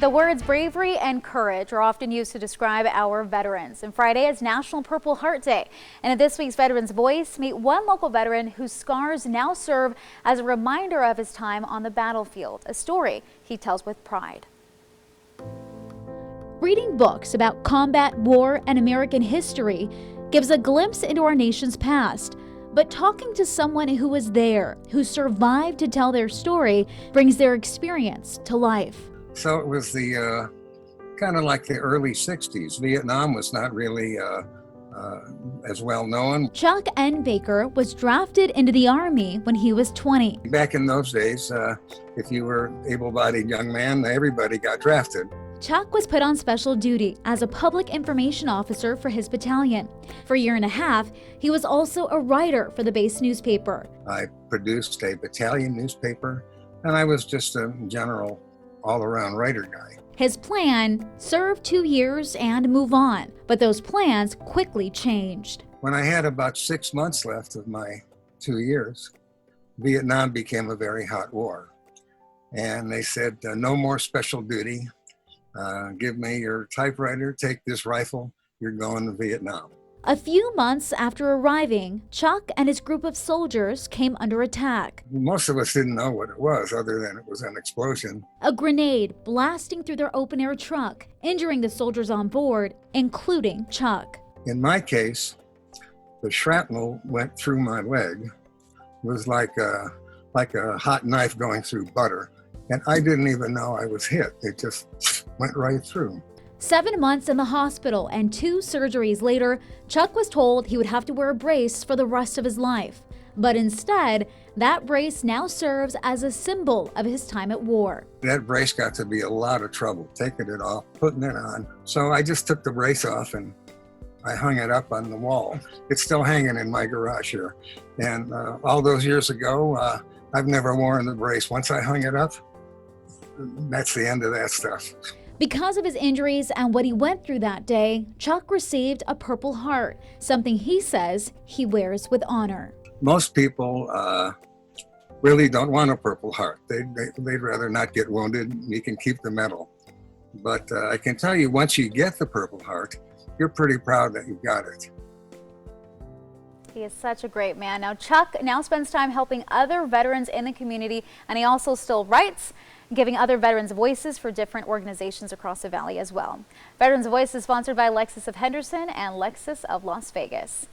The words bravery and courage are often used to describe our veterans. And Friday is National Purple Heart Day. And in this week's Veterans Voice, meet one local veteran whose scars now serve as a reminder of his time on the battlefield, a story he tells with pride. Reading books about combat, war, and American history gives a glimpse into our nation's past. But talking to someone who was there, who survived to tell their story, brings their experience to life. So it was the kind of like the early 60s. Vietnam was not really as well known. Chuck N. Baker was drafted into the Army when he was 20. Back in those days, if you were an able-bodied young man, everybody got drafted. Chuck was put on special duty as a public information officer for his battalion. For a year and a half, he was also a writer for the base newspaper. I produced a battalion newspaper, and I was just a general all-around writer guy. His plan: serve 2 years and move on. But those plans quickly changed. When I had about 6 months left of my 2 years, Vietnam became a very hot war. And they said, no more special duty. Give me your typewriter, take this rifle, you're going to Vietnam. A few months after arriving, Chuck and his group of soldiers came under attack. Most of us didn't know what it was, other than it was an explosion. A grenade blasting through their open-air truck, injuring the soldiers on board, including Chuck. In my case, the shrapnel went through my leg. It was like a hot knife going through butter. And I didn't even know I was hit. It just went right through. 7 months in the hospital and 2 surgeries later, Chuck was told he would have to wear a brace for the rest of his life. But instead, that brace now serves as a symbol of his time at war. That brace got to be a lot of trouble, taking it off, putting it on. So I just took the brace off and I hung it up on the wall. It's still hanging in my garage here. And all those years ago, I've never worn the brace. Once I hung it up, that's the end of that stuff. Because of his injuries and what he went through that day, Chuck received a Purple Heart, something he says he wears with honor. Most people really don't want a Purple Heart. They'd rather not get wounded. You can keep the medal. But I can tell you, once you get the Purple Heart, you're pretty proud that you got it. He is such a great man. Now, Chuck now spends time helping other veterans in the community, and he also still writes, giving other veterans voices for different organizations across the valley as well. Veterans Voice is sponsored by Lexus of Henderson and Lexus of Las Vegas.